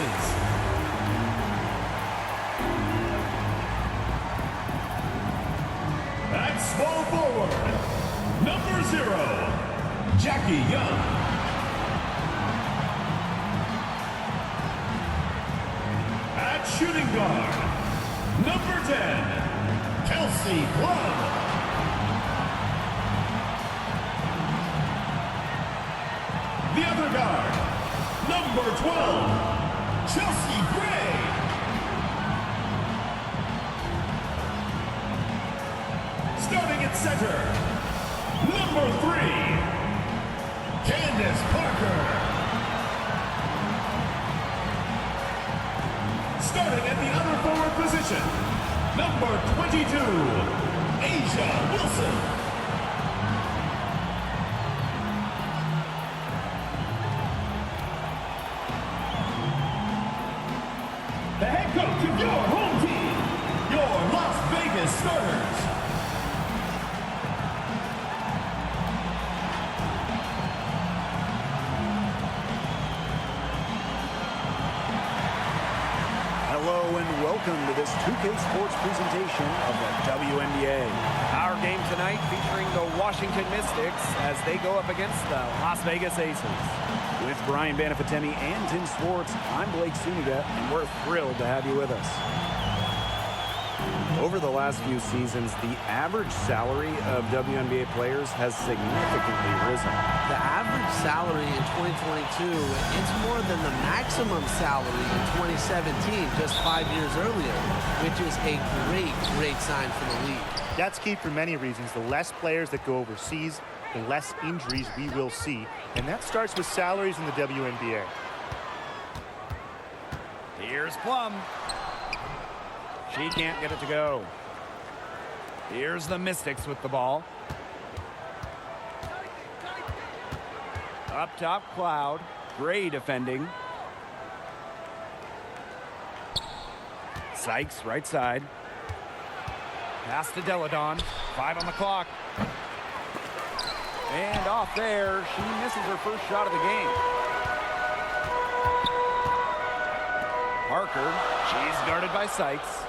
Aces. At small forward, number 0, Jackie Young. At shooting guard, number 10, Kelsey Plum. The other guard, number 12, Chelsea Gray. Starting at center, number 3, Candace Parker. Starting at the other forward position, number 22, A'ja Wilson. The head coach of your home team, your Las Vegas starters. Hello and welcome to this 2K Sports presentation of the WNBA. Our game tonight featuring the Washington Mystics as they go up against the Las Vegas Aces. With Brian Banafitemi and Tim Swartz, I'm Blake Suniga, and we're thrilled to have you with us. Over the last few seasons, the average salary of WNBA players has significantly risen. The average salary in 2022, it's more than the maximum salary in 2017, just 5 years earlier, which is a great sign for the league. That's key for many reasons. The less players that go overseas, the less injuries we will see. And that starts with salaries in the WNBA. Here's Plum. She can't get it to go. Here's the Mystics with the ball. Up top, Cloud. Gray defending. Sykes, right side. Pass to Deladon. 5 on the clock. And off there, she misses her first shot of the game. Parker, she's guarded by Sykes.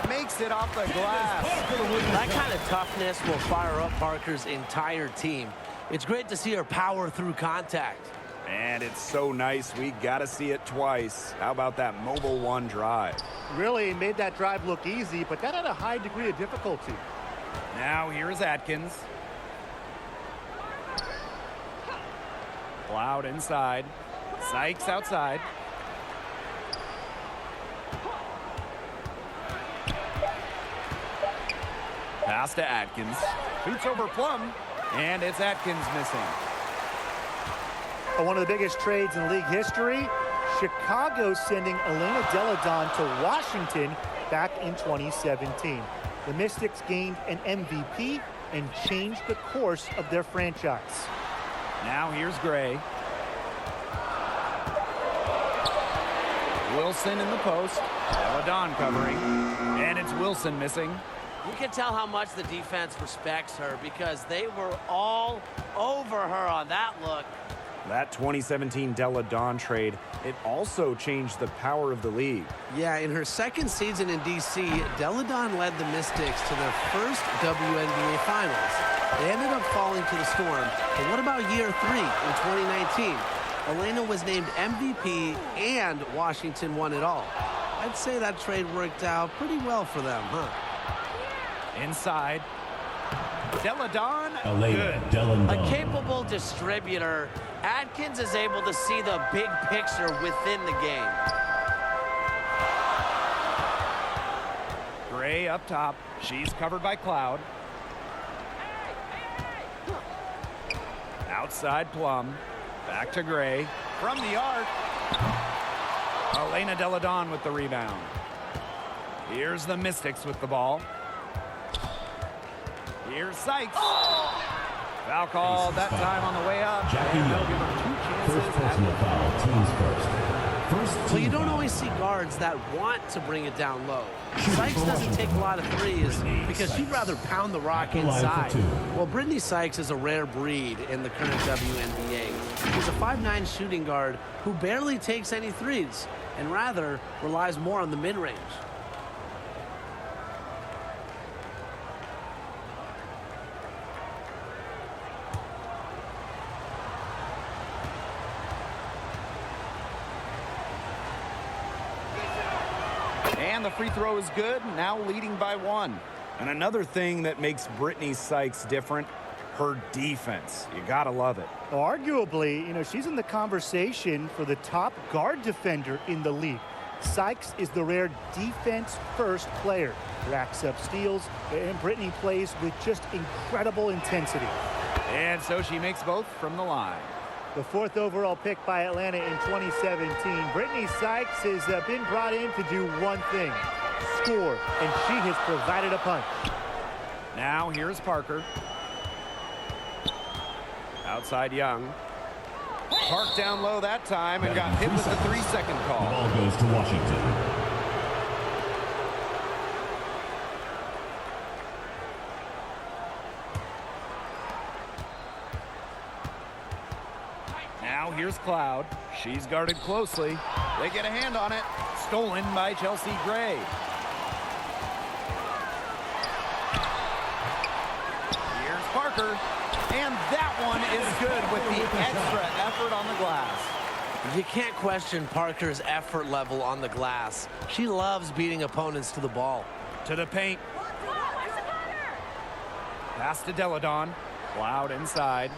Makes it off the glass. That kind of toughness will fire up Parker's entire team. It's great to see her power through contact. And it's so nice, we got to see it twice. How about that mobile one drive? Really made that drive look easy, but that had a high degree of difficulty. Now here is Atkins. Cloud inside. Sykes outside. Pass to Atkins. Shoots over Plum. And it's Atkins missing. One of the biggest trades in league history, Chicago sending Elena Deladon to Washington back in 2017. The Mystics gained an MVP and changed the course of their franchise. Now here's Gray. Wilson in the post. Deladon covering. And it's Wilson missing. You can tell how much the defense respects her because they were all over her on that look. That 2017 Deladon trade, it also changed the power of the league. Yeah, in her second season in D.C., Deladon led the Mystics to their first WNBA Finals. They ended up falling to the Storm. But what about year 3 in 2019? Elena was named MVP and Washington won it all. I'd say that trade worked out pretty well for them, huh? Inside. Deladon. Elena Deladon. A capable distributor. Atkins is able to see the big picture within the game. Gray up top. She's covered by Cloud. Outside Plum. Back to Gray. From the arc. Elena Deladon with the rebound. Here's the Mystics with the ball. Here's Sykes. Foul call that time on the way up. Jackie And they'll Young. give her 2 First chances. personal foul, teams first. Well, you don't always see guards that want to bring it down low. Sykes doesn't take a lot of threes because she'd rather pound the rock inside. Well, Brittany Sykes is a rare breed in the current WNBA. She's a 5'9" shooting guard who barely takes any threes and rather relies more on the mid-range. And the free throw is good, now leading by 1. And another thing that makes Brittany Sykes different, her defense. You gotta love it. Arguably, she's in the conversation for the top guard defender in the league. Sykes is the rare defense-first player. Racks up steals, and Brittany plays with just incredible intensity. And so she makes both from the line. The 4th overall pick by Atlanta in 2017, Brittany Sykes has been brought in to do one thing, score, and she has provided a punch. Now here's Parker. Outside Young. Park down low that time and got hit with the 3-second The call. ball goes to Washington. Now here's Cloud. She's guarded closely. They get a hand on it. Stolen by Chelsea Gray. Here's Parker. And that one is good with the extra effort on the glass. You can't question Parker's effort level on the glass. She loves beating opponents to the ball. To the paint. Pass to Deladon. Cloud inside.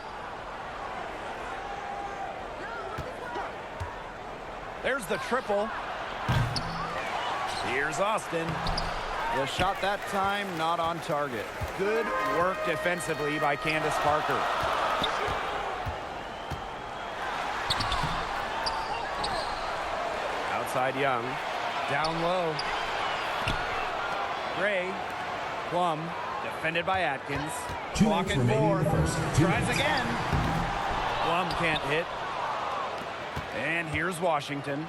There's the triple. Here's Austin. The shot that time not on target. Good work defensively by Candace Parker. Outside Young. Down low. Gray. Plum. Defended by Atkins. 2 Clock minutes at remaining 4. in the first. 2 Tries minutes. again. Plum can't hit. And here's Washington.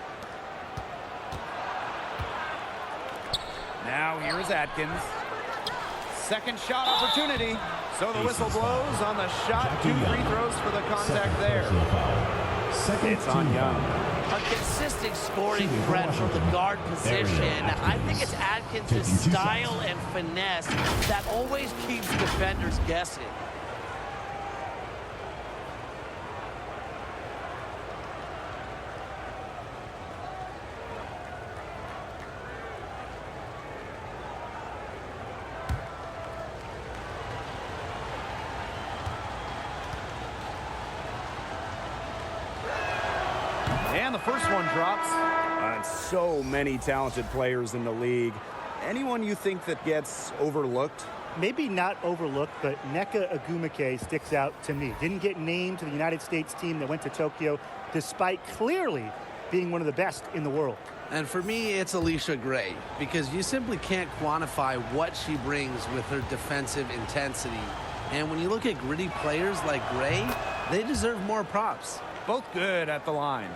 Now here's Atkins. Second shot opportunity. So the whistle blows on the shot. 2 free throws for the contact there. It's on Young. A consistent scoring threat from the guard position. I think it's Atkins' style and finesse that always keeps defenders guessing. And the first one drops. And so many talented players in the league. Anyone you think that gets overlooked? Maybe not overlooked, but Nneka Ogwumike sticks out to me. Didn't get named to the United States team that went to Tokyo, despite clearly being one of the best in the world. And for me, it's Alicia Gray, because you simply can't quantify what she brings with her defensive intensity. And when you look at gritty players like Gray, they deserve more props. Both good at the line.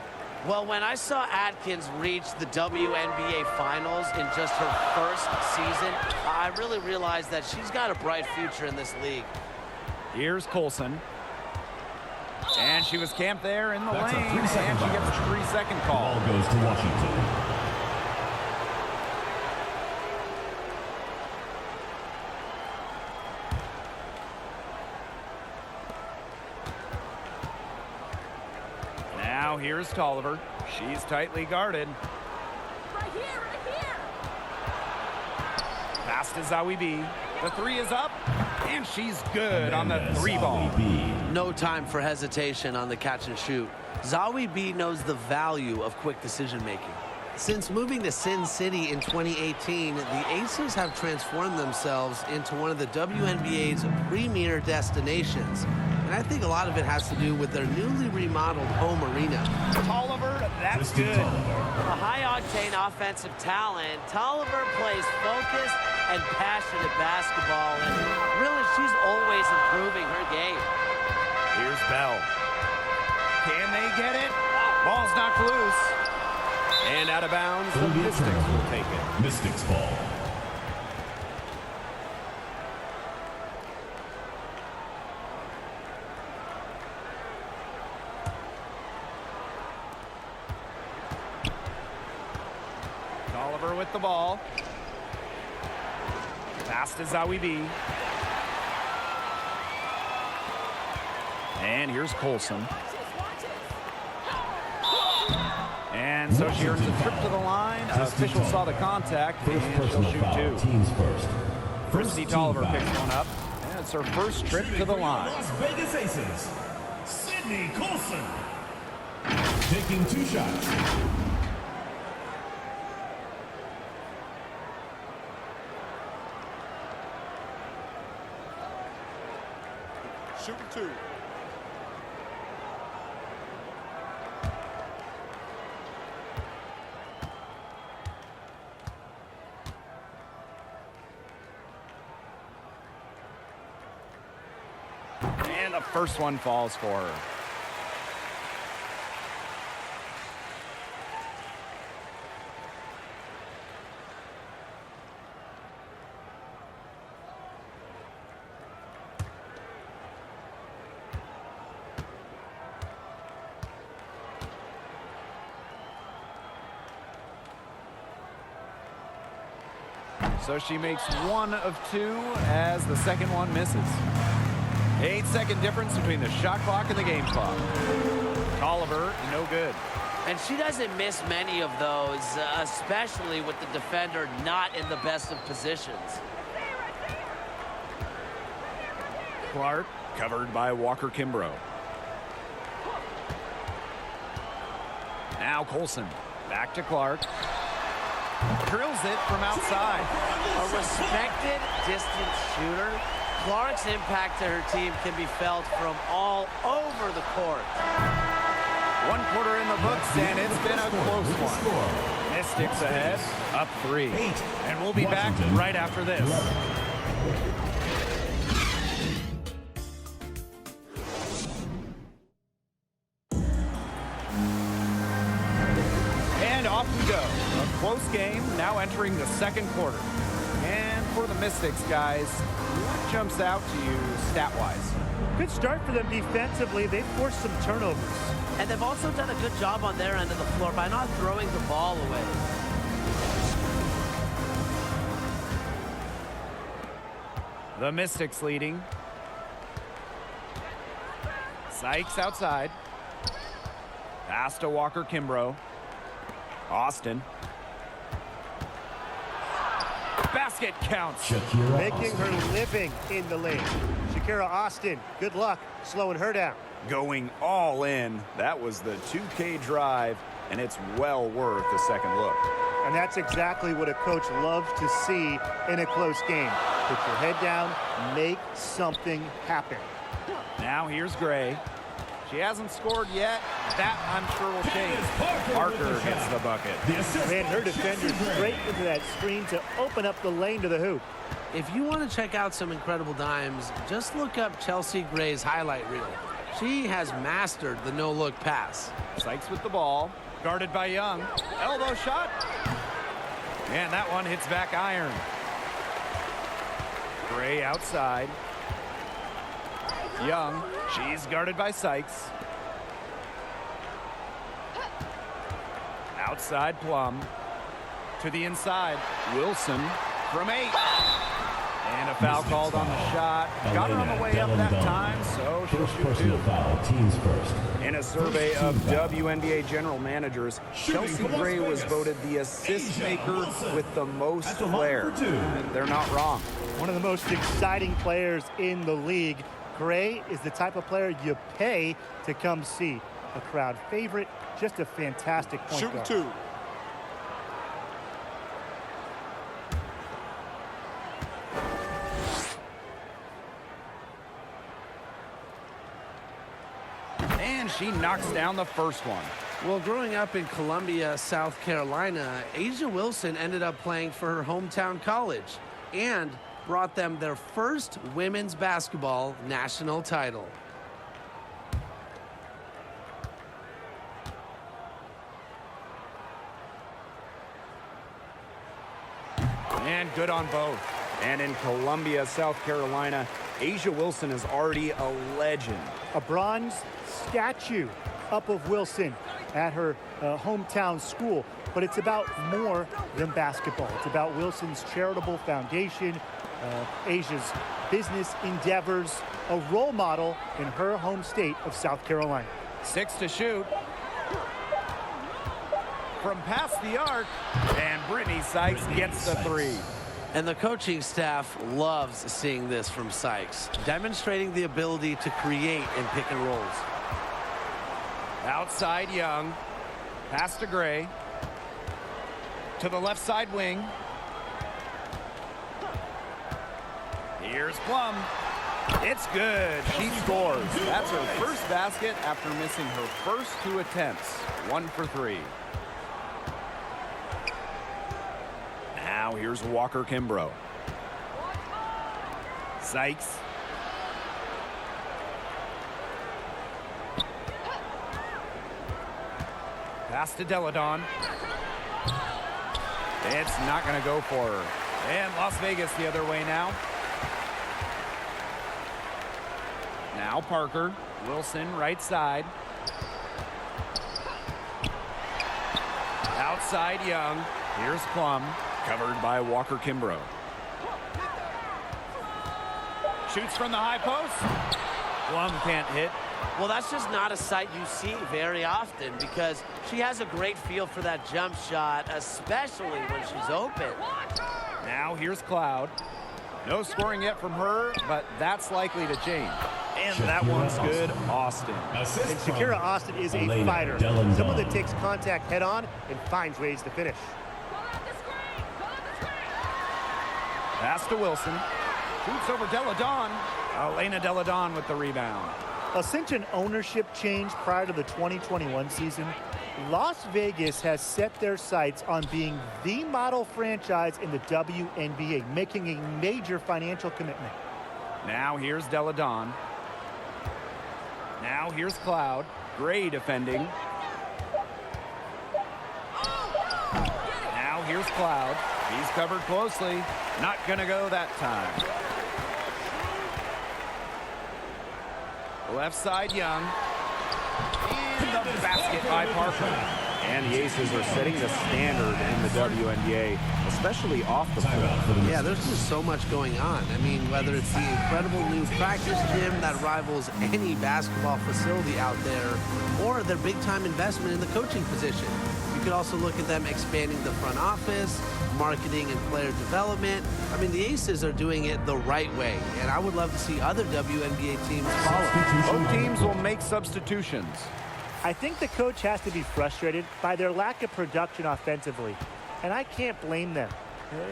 Well, when I saw Atkins reach the WNBA Finals in just her first season, I really realized that she's got a bright future in this league. Here's Colson. And she was camped there in the That's a lane, 3-second and she gets a violation. 3-second The call. ball goes to Washington. Now here's Tolliver. She's tightly guarded. Right here. Pass to Zawi B. The 3 is up, and she's good on the 3 ball. No time for hesitation on the catch and shoot. Zawi B knows the value of quick decision-making. Since moving to Sin City in 2018, the Aces have transformed themselves into one of the WNBA's premier destinations. And I think a lot of it has to do with their newly remodeled home arena. Tolliver, that's Tristan good. Tolliver. A high-octane offensive talent, Tolliver plays focused and passionate basketball, and really, she's always improving her game. Here's Bell. Can they get it? Ball's knocked loose. And out of bounds, the It'll be a Mystics turnover. will take it. Mystics ball. Oliver with the ball. Pass to Zawibi. And here's Colson. And so she earns a trip to the line. Official saw the contact, and she'll shoot two. Teams first. Christy Tolliver picks one up. And it's her first trip to the line. Las Vegas Aces, Sydney Colson. Taking 2 shots. Shooting 2. And the first one falls for her. So she makes 1 of 2 as the second one misses. 8-second difference between the shot clock and the game clock. Tolliver, no good. And she doesn't miss many of those, especially with the defender not in the best of positions. Clark covered by Walker Kimbrough. Now Colson back to Clark. Drills it from outside. A respected distance shooter. Clark's impact to her team can be felt from all over the court. 1 quarter in the books, and it's been a close one. Mystics ahead, up 3. And we'll be back right after this. And off we go. A close game, now entering the second quarter. And for the Mystics, guys, what jumps out to you stat-wise? Good start for them defensively. They forced some turnovers. And they've also done a good job on their end of the floor by not throwing the ball away. The Mystics leading. Sykes outside. Pass to Walker Kimbrough. Austin. Basket counts. Making her living in the lane. Shakira Austin, good luck slowing her down. Going all in. That was the 2K drive, and it's well worth a second look. And that's exactly what a coach loves to see in a close game. Put your head down, make something happen. Now here's Gray. She hasn't scored yet. That, I'm sure, will change. Parker gets the bucket. Ran her defender straight into that screen to open up the lane to the hoop. If you want to check out some incredible dimes, just look up Chelsea Gray's highlight reel. She has mastered the no-look pass. Sykes with the ball. Guarded by Young. Elbow shot. And that one hits back iron. Gray outside. Young. She's guarded by Sykes. Outside Plum. To the inside. Wilson from 8. And a foul called on the shot. Got her on the way up that time, so she'll shoot 2. Teams first. In a survey of WNBA general managers, Chelsea Gray was voted the assist maker with the most flair. They're not wrong. One of the most exciting players in the league. Gray is the type of player you pay to come see. A crowd favorite, just a fantastic point Shooting guard. 2. And she knocks down the first one. Well, growing up in Columbia, South Carolina, Asia Wilson ended up playing for her hometown college and brought them their first women's basketball national title. And good on both. And in Columbia, South Carolina, Asia Wilson is already a legend. A bronze statue up of Wilson at her hometown school. But it's about more than basketball. It's about Wilson's charitable foundation, Asia's business endeavors, a role model in her home state of South Carolina. 6 to shoot. From past the arc, and Brittany Sykes gets the 3. And the coaching staff loves seeing this from Sykes, demonstrating the ability to create in pick and rolls. Outside Young, pass to Gray, to the left side wing. Here's Plum. It's good. She scores. That's her first basket after missing her first 2 attempts. 1 for 3. Now here's Walker Kimbrough. Sykes. Pass to Deladon. It's not going to go for her. And Las Vegas the other way now. Now Parker. Wilson right side. Outside Young. Here's Plum. Covered by Walker Kimbrough. Shoots from the high post. Plum can't hit. Well, that's just not a sight you see very often because she has a great feel for that jump shot, especially when she's open. Now here's Cloud. No scoring yet from her, but that's likely to change. And that one's good, Austin. And Shakira Austin is a fighter, someone that takes contact head on and finds ways to finish. Pass to Wilson. Shoots over Deladon. Elena Deladon with the rebound. Since an ownership change prior to the 2021 season, Las Vegas has set their sights on being the model franchise in the WNBA, making a major financial commitment. Now here's Deladon. Now here's Cloud. Gray defending. Now here's Cloud. He's covered closely. Not gonna go that time. Left side Young. And the basket by Parker. And the Aces are setting the standard in the WNBA, especially off the floor. Yeah, there's just so much going on. I mean, whether it's the incredible new practice gym that rivals any basketball facility out there, or their big-time investment in the coaching position. You could also look at them expanding the front office, marketing and player development. I mean, the Aces are doing it the right way, and I would love to see other WNBA teams follow. Both teams will make substitutions. I think the coach has to be frustrated by their lack of production offensively, and I can't blame them.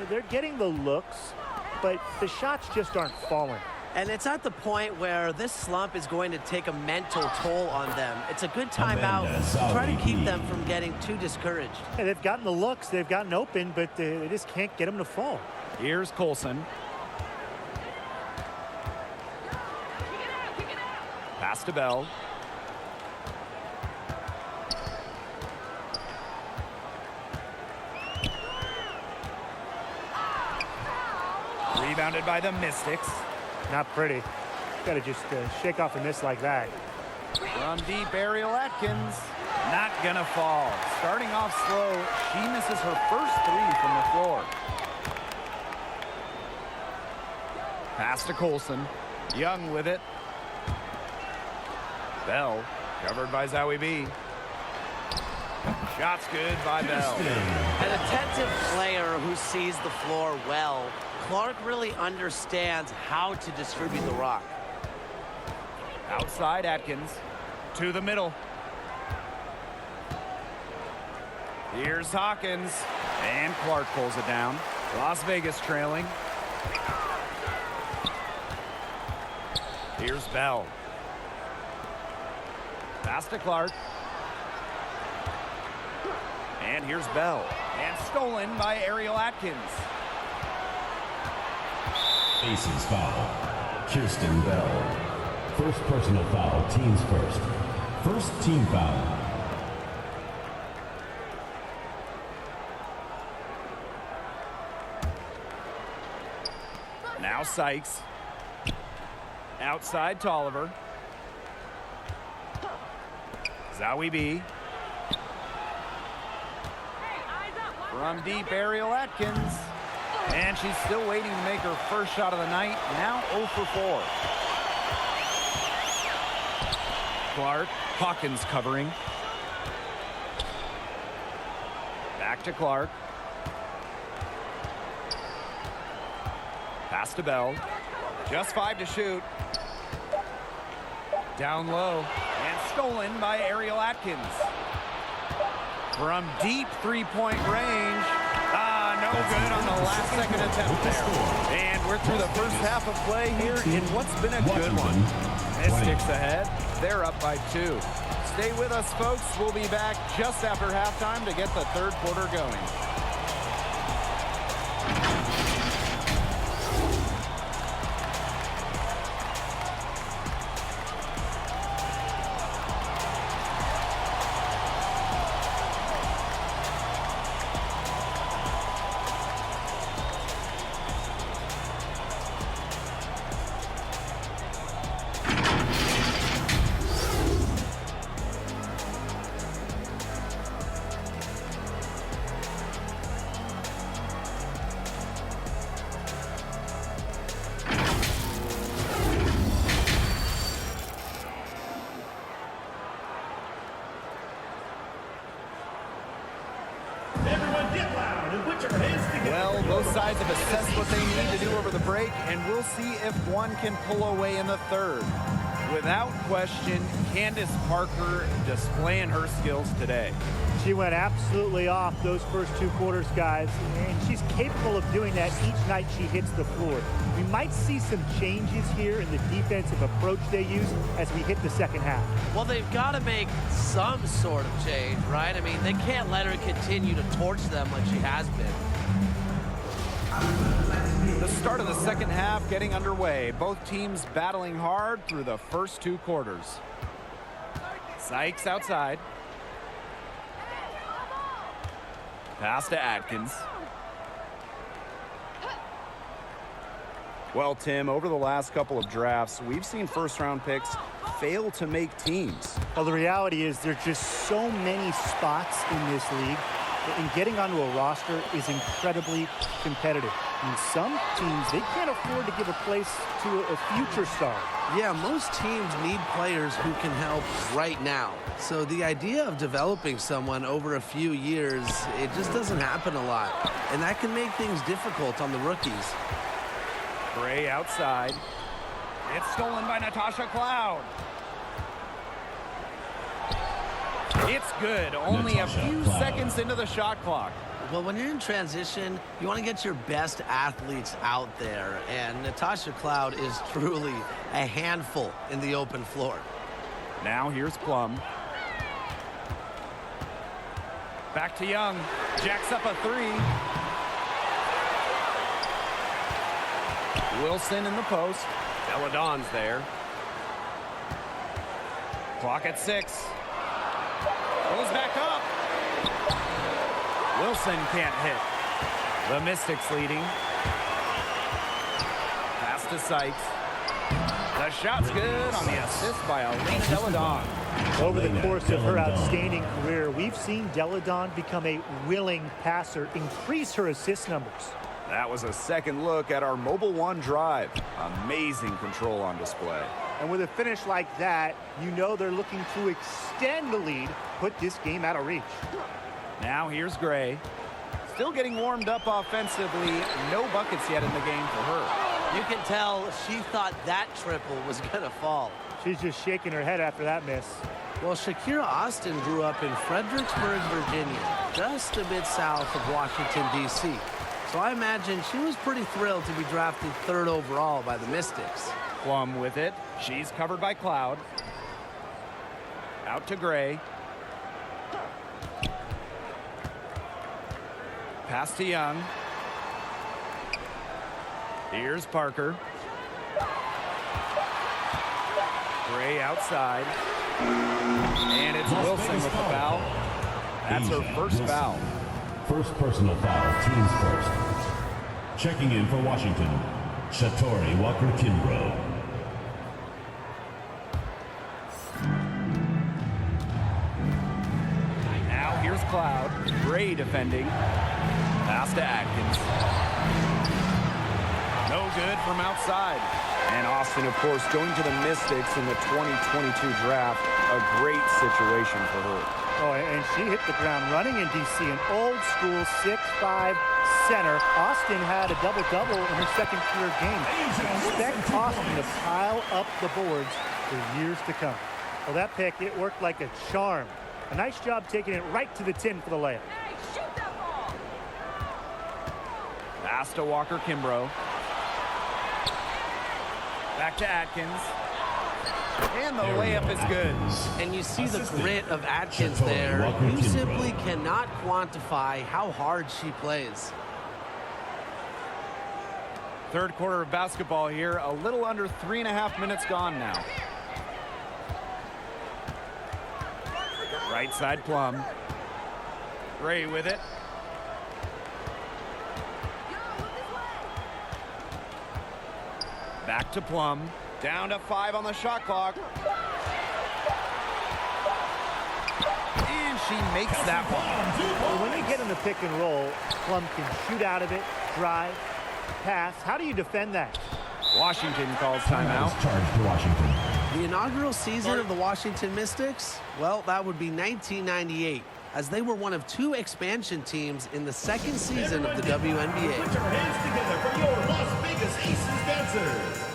They're getting the looks, but the shots just aren't falling. And it's at the point where this slump is going to take a mental toll on them. It's a good timeout to try to keep them from getting too discouraged. And they've gotten the looks, they've gotten open, but they just can't get them to fall. Here's Colson. Pass to Bell. Rebounded by the Mystics. Not pretty. Got to just shake off a miss like that. From deep, Ariel Atkins. Not gonna fall. Starting off slow, she misses her first 3 from the floor. Pass to Colson. Young with it. Bell, covered by Zowie B. Shot's good by Bell. An attentive player who sees the floor well. Clark really understands how to distribute the rock. Outside Atkins. To the middle. Here's Hawkins. And Clark pulls it down. Las Vegas trailing. Here's Bell. Pass to Clark. And here's Bell. And stolen by Ariel Atkins. Aces foul. Kirsten Bell. First personal foul, teams first. First team foul. Now Sykes. Outside Tolliver. Zowie B. From deep, Ariel Atkins. And she's still waiting to make her first shot of the night. Now 0 for 4. Clark, Hawkins covering. Back to Clark. Pass to Bell. Just 5 to shoot. Down low. And stolen by Ariel Atkins. From deep three-point range. No good on the last second attempt there. And we're through the first half of play here in what's been a good one. Mystics ahead. They're up by 2. Stay with us, folks. We'll be back just after halftime to get the third quarter going. Well, both sides have assessed what they need to do over the break, and we'll see if one can pull away in the third. Without question, Candace Parker displaying her skills today. She went absolutely off those first 2 quarters, guys, and she's capable of doing that each night she hits the floor. We might see some changes here in the defensive approach they use as we hit the second half. Well, they've got to make some sort of change, right? I mean, they can't let her continue to torch them like she has been. The start of the second half getting underway. Both teams battling hard through the first 2 quarters. Sykes outside. Pass to Atkins. Well, Tim, over the last couple of drafts, we've seen first-round picks fail to make teams. Well, the reality is there's just so many spots in this league, and getting onto a roster is incredibly competitive. And some teams, they can't afford to give a place to a future star. Yeah, most teams need players who can help right now. So the idea of developing someone over a few years, it just doesn't happen a lot. And that can make things difficult on the rookies. Gray outside. It's stolen by Natasha Cloud. It's good. Only a few seconds into the shot clock. Well, when you're in transition, you want to get your best athletes out there. And Natasha Cloud is truly a handful in the open floor. Now here's Plum. Back to Young. Jacks up a 3. Wilson in the post. Deladon's there. Clock at 6. Goes back up. Wilson can't hit. The Mystics leading. Pass to Sykes. The shot's good on the assist by Elena Deladon. Over the course of her outstanding career, we've seen Deladon become a willing passer, increase her assist numbers. That was a second look at our Mobile One drive. Amazing control on display. And with a finish like that, you know they're looking to extend the lead, put this game out of reach. Now here's Gray. Still getting warmed up offensively. No buckets yet in the game for her. You can tell she thought that triple was going to fall. She's just shaking her head after that miss. Well, Shakira Austin grew up in Fredericksburg, Virginia, just a bit south of Washington, D.C. So I imagine she was pretty thrilled to be drafted 3rd overall by the Mystics. Plum with it. She's covered by Cloud. Out to Gray. Pass to Young. Here's Parker. Gray outside. And it's Wilson with the foul. That's her first foul. First personal foul, teams first. Checking in for Washington, Shatori Walker-Kimbrough. Now here's Cloud. Gray defending. Pass to Atkins. No good from outside. And Austin, of course, going to the Mystics in the 2022 draft. A great situation for her. Oh, and she hit the ground running in D.C. An old-school 6'5" center. Austin had a double-double in her second career game. Expect Austin to pile up the boards for years to come. Well, that pick, it worked like a charm. A nice job taking it right to the tin for the layup. Hey, shoot that ball! Pass to Walker Kimbrough. Back to Atkins. And the layup is good. And you see the grit of Atkins there. You simply cannot quantify how hard she plays. Third quarter of basketball here. A little under 3.5 minutes gone now. Right side Plum. Gray with it. Back to Plum. Down to 5 on the shot clock. And she makes that one. Well, when you get in the pick and roll, Plum can shoot out of it, drive, pass. How do you defend that? Washington calls timeout. Charge to Washington. The inaugural season of the Washington Mystics, well, that would be 1998, as they were one of 2 expansion teams in the second season of the WNBA. Put your hands together for your Las Vegas Aces dancers.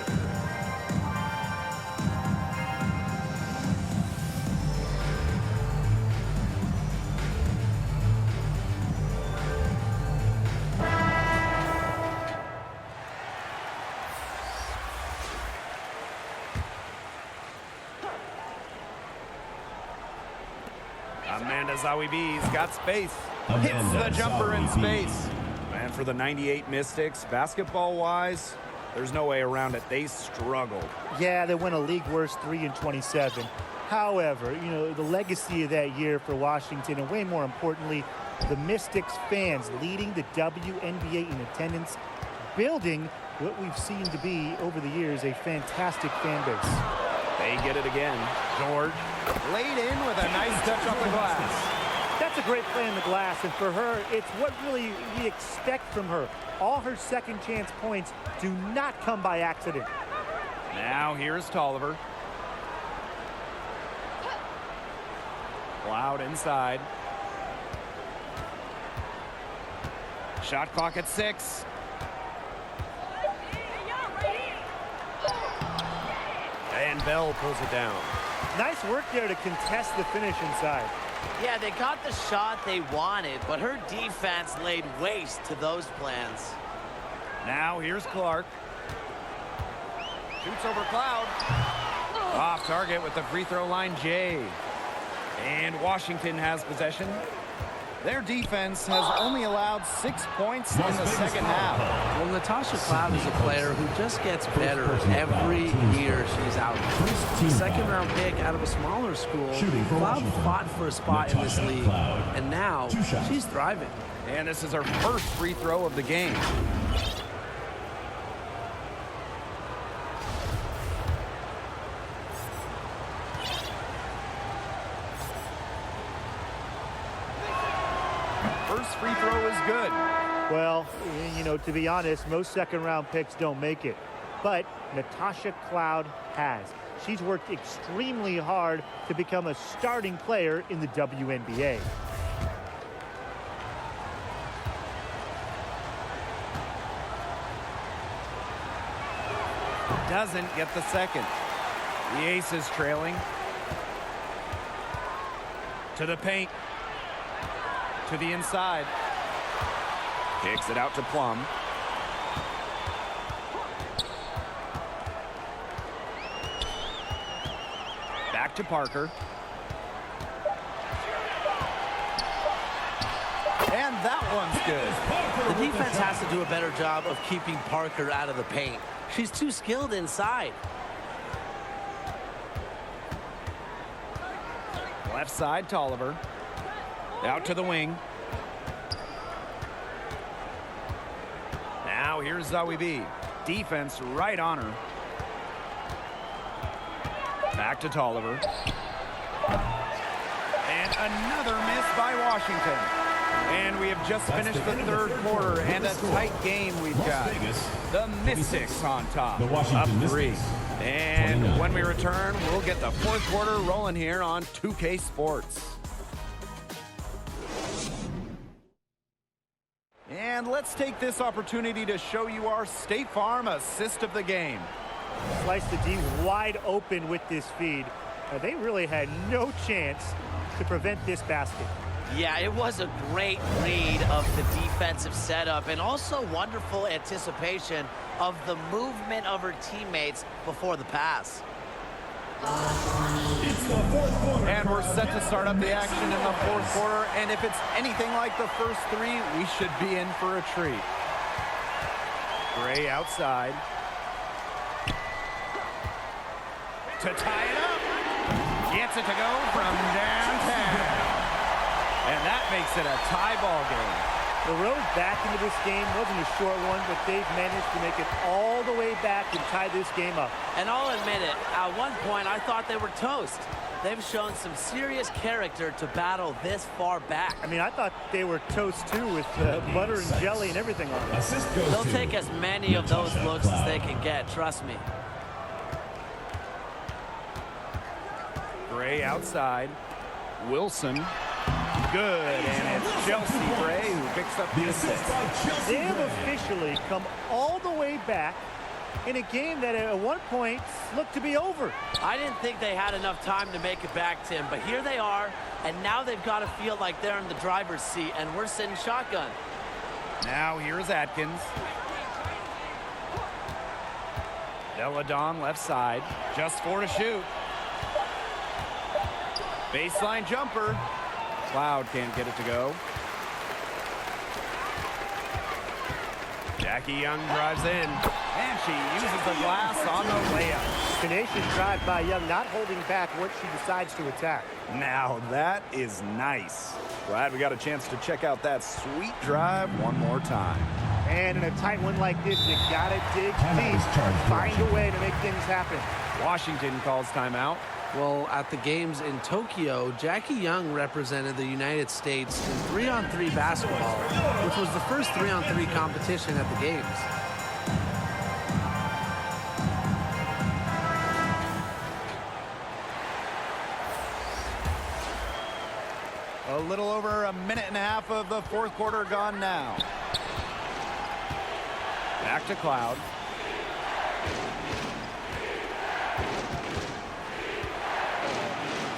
Amanda Zawibi's got space. Hits Amanda the jumper in Zawibi. space. And for the 98 Mystics, basketball-wise, there's no way around it. They struggled. Yeah, they went a league worst 3-27. However, you know, the legacy of that year for Washington, and way more importantly, the Mystics fans leading the WNBA in attendance, building what we've seen to be over the years a fantastic fan base. They get it again. George laid in with a nice touch off the glass. That's a great play in the glass, and for her, it's what really we expect from her. All her second chance points do not come by accident. Now here's Tolliver. Cloud inside. Shot clock at 6. And Bell pulls it down. Nice work there to contest the finish inside. Yeah, they got the shot they wanted, but her defense laid waste to those plans. Now here's Clark. Shoots over Cloud. Off target with the free throw line, Jay. And Washington has possession. Their defense has only allowed 6 points in the second half. Well, Natasha Cloud is a player who just gets better every year she's out. Second round pick out of a smaller school, Cloud fought for a spot in this league, and now she's thriving. And this is her first free throw of the game. First free throw is good. Well, you know, to be honest, most second-round picks don't make it. But Natasha Cloud has. She's worked extremely hard to become a starting player in the WNBA. Doesn't get the second. The Aces trailing. To the paint. To the inside. Kicks it out to Plum. Back to Parker. And that one's good. The defense has to do a better job of keeping Parker out of the paint. She's too skilled inside. Left side, Tolliver. Out to the wing. Now here's Zawibi. Defense right on her. Back to Tolliver. And another miss by Washington. And we have just finished the third quarter, and a tight game we've got. The Mystics on top, The Washington up 3. Mystics. And 29. when we return, we'll get the fourth quarter rolling here on 2K Sports. And let's take this opportunity to show you our State Farm assist of the game. Slice the D wide open with this feed. They really had no chance to prevent this basket. Yeah, it was a great read of the defensive setup and also wonderful anticipation of the movement of her teammates before the pass. And we're set to start up the action in the fourth quarter. And if it's anything like the first 3, we should be in for a treat. Gray outside. To tie it up. Gets it to go from downtown. And that makes it a tie ball game. The road back into this game wasn't a short one, but they've managed to make it all the way back and tie this game up. And I'll admit it, at one point I thought they were toast. They've shown some serious character to battle this far back. I mean, I thought they were toast too with butter and jelly and everything on it. They'll take as many of those looks as they can get, trust me. Gray outside. Wilson. Good, and it's Chelsea Gray who picks up the assist. They have officially come all the way back in a game that at one point looked to be over. I didn't think they had enough time to make it back, Tim, but here they are, and now they've got to feel like they're in the driver's seat, and we're sitting shotgun. Now here's Atkins. Deladon left side, just 4 to shoot. Baseline jumper. Cloud can't get it to go. Jackie Young drives in, and she uses the glass on the layup. Tenacious drive by Young, not holding back what she decides to attack. Now that is nice. Glad we got a chance to check out that sweet drive one more time. And in a tight one like this, you gotta dig deep, find a way to make things happen. Washington calls timeout. Well, at the games in Tokyo, Jackie Young represented the United States in 3-on-3 basketball, which was the first 3-on-3 competition at the games. A little over a minute and a half of the fourth quarter gone now. Back to Cloud.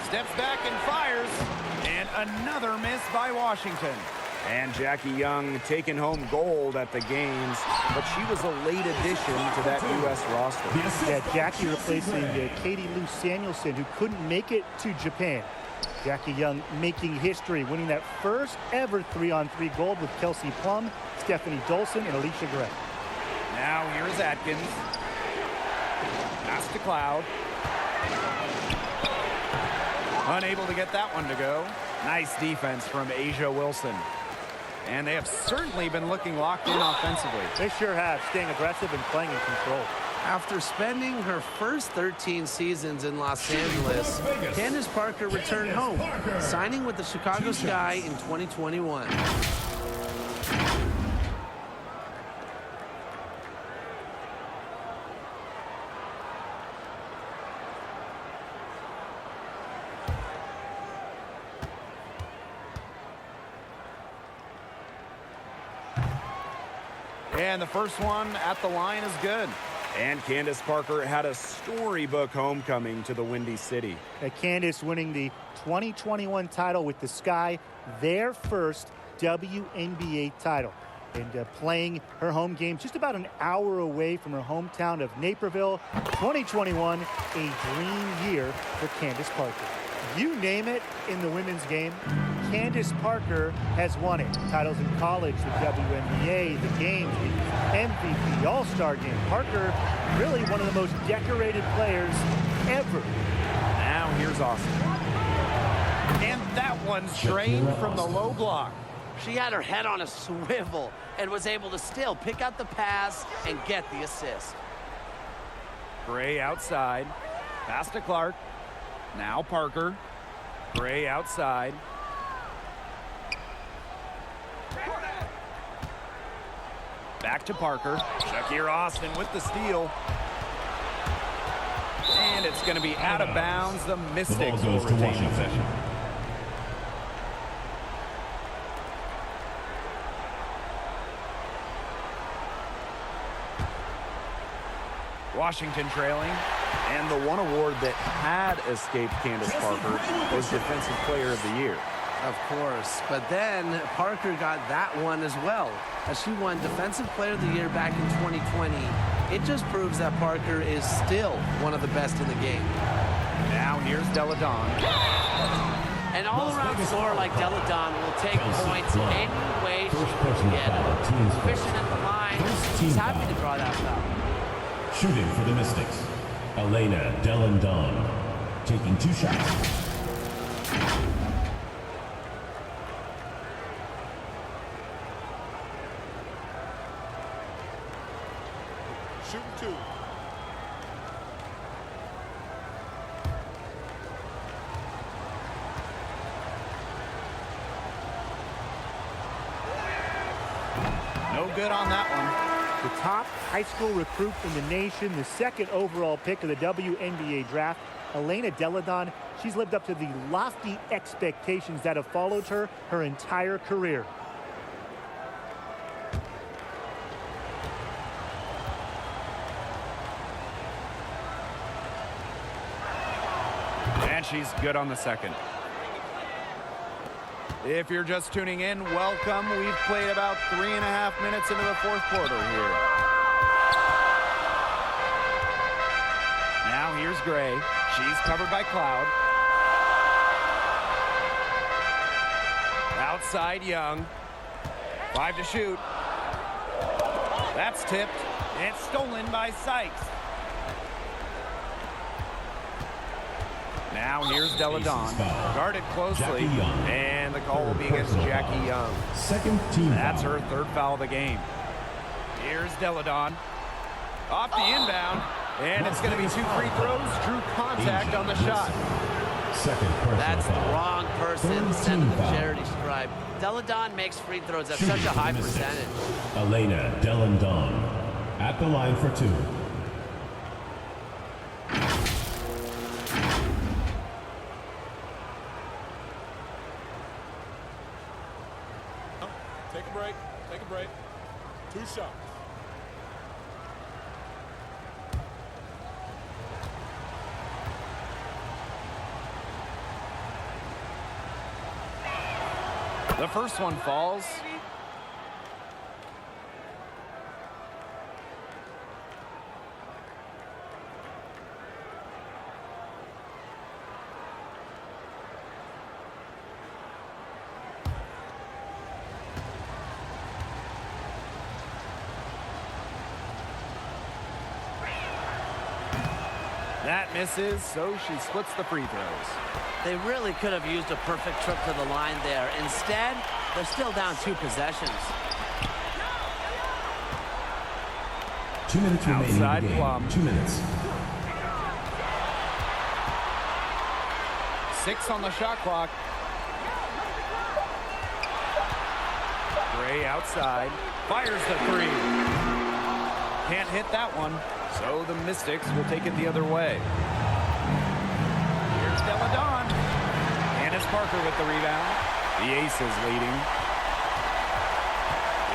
Steps back and fires. And another miss by Washington. And Jackie Young taking home gold at the games, but she was a late addition to that U.S. roster. Yeah, Jackie replacing Katie Lou Samuelson, who couldn't make it to Japan. Jackie Young making history, winning that first ever 3-on-3 gold with Kelsey Plum, Stephanie Dolson, and Alicia Gray. Now here's Atkins. Pass to Cloud. Unable to get that one to go. Nice defense from Asia Wilson. And they have certainly been looking locked in offensively. They sure have, staying aggressive and playing in control. After spending her first 13 seasons in Los Angeles, Candace Parker returned home, signing with the Chicago Sky in 2021. And the first one at the line is good. And Candace Parker had a storybook homecoming to the Windy City. Candace winning the 2021 title with the Sky, their first WNBA title. And playing her home game just about an hour away from her hometown of Naperville. 2021, a dream year for Candace Parker. You name it in the women's game, Candace Parker has won it. Titles in college, the WNBA, the games, the MVP, All-Star game. Parker, really one of the most decorated players ever. Now here's Austin. And that one's drained from the low block. She had her head on a swivel and was able to still pick out the pass and get the assist. Gray outside. Pass to Clark. Now Parker. Gray outside. Back to Parker. Shakir Austin with the steal. And it's going to be out of bounds. The Mystics will retain possession. Washington trailing. And the one award that had escaped Candace Parker was Defensive Player of the Year. Of course, but then Parker got that one as well, as she won Defensive Player of the Year back in 2020. It just proves that Parker is still one of the best in the game. Now here's Delle Donne. An all-around scorer like Delle Donne will take points any way she can get it. Efficient at the line. She's happy to draw that foul. Shooting for the Mystics, Elena Delle Donne, taking 2 shots. Shooting 2. No good on that one. The top high school recruit in the nation, the 2nd overall pick of the WNBA draft, Elena Delle Donne. She's lived up to the lofty expectations that have followed her entire career. And she's good on the second. If you're just tuning in, welcome. We've played about 3.5 minutes into the 4th quarter here. Now here's Gray. She's covered by Cloud. Outside Young. 5 to shoot. That's tipped. And stolen by Sykes. Now here's Delle Donne, guarded closely, and the call will be against Jackie Young. 2nd team That's foul. her 3rd foul of the game. Here's Delle Donne, off the inbound, and it's going to be 2 free throws. Drew contact on the shot. 2nd personal That's the foul. wrong person 3rd sending team the foul. charity stripe. Delle Donne makes free throws at Shooting such a for high the Mystics, percentage. Elena Delle Donne at the line for 2. Take a break. Take a break. 2 shots. The first one falls. That misses, so she splits the free throws. They really could have used a perfect trip to the line there. Instead, they're still down 2 possessions. 2 minutes remaining Outside in the game. Plum. 2 minutes. 6 on the shot clock. Gray outside. Fires the 3. Can't hit that one. So the Mystics will take it the other way. Here's Delle Donne. And it's Parker with the rebound. The ace is leading.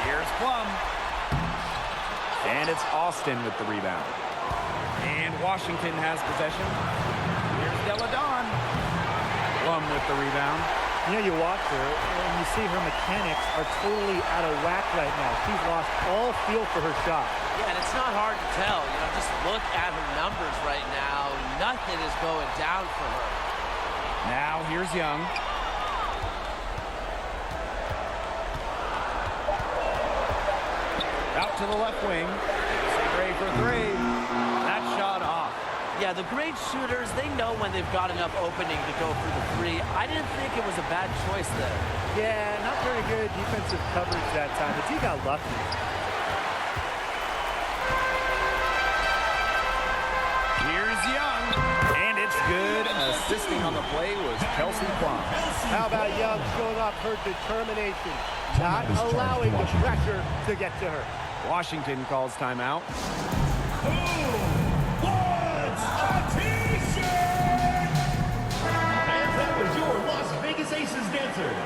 Here's Plum. And it's Austin with the rebound. And Washington has possession. Here's Delle Donne. Plum with the rebound. You know, you watch her, and you see her mechanics are totally out of whack right now. She's lost all feel for her shot. Yeah, and it's not hard to tell. You know, just look at her numbers right now. Nothing is going down for her. Now here's Young. Out to the left wing. Gray for 3. That shot off. Yeah, the great shooters, they know when they've got enough opening to go for the 3. I didn't think it was a bad choice there. Yeah, not very good defensive coverage that time, but he got lucky. Here's Young, and it's good. Assisting on the play was Kelsey Plum. How about Young showing off her determination, not Timeout is charged allowing to the Washington. pressure to get to her. Washington calls timeout. Who wants a t-shirt? And that was your Las Vegas Aces dancers.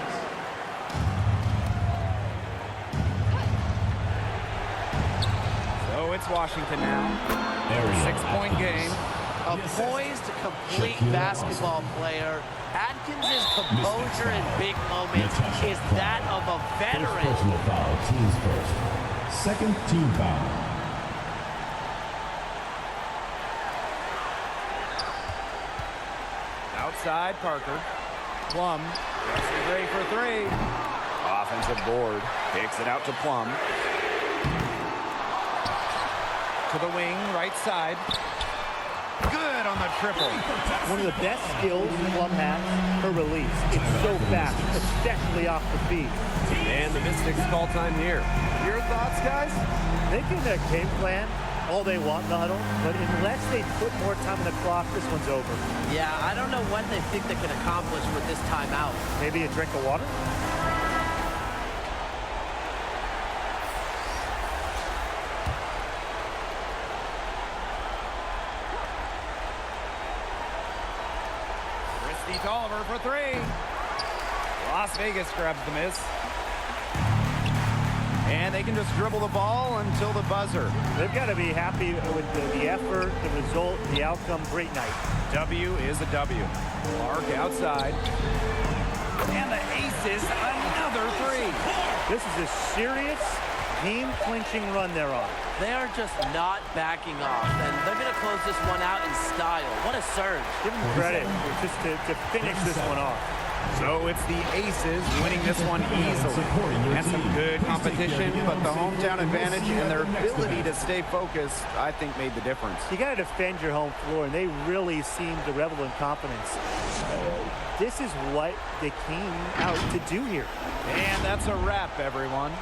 So it's Washington now. 6-point game. A poised, complete basketball player. Atkins' composure in big moments is that of a First veteran. personal foul, teams first. Second team foul. Outside, Parker. Plum. Gray for three. Offensive board. Takes it out to Plum. To the wing, right side. Good on the triple. One of the best skills Plum has, her release. It's so fast, especially off the feet. And the Mystics call time here. Your thoughts, guys? They can game plan all they want in the huddle, but unless they put more time on the clock, this one's over. Yeah, I don't know what they think they can accomplish with this timeout. Maybe a drink of water? Christy Tolliver for three. Las Vegas grabs the miss. And they can just dribble the ball until the buzzer. They've got to be happy with the effort, the result, the outcome. Great night. W is a W. Clark outside. And the Aces, another three. This is a serious game-clinching run they're on. They are just not backing off, and they're going to close this one out in style. What a surge. Give them credit just to finish this one off. So it's the Aces winning this one easily. And some good competition, but the hometown advantage and their ability to stay focused, I think, made the difference. You got to defend your home floor, and they really seem to revel in confidence. This is what they came out to do here. And that's a wrap, everyone.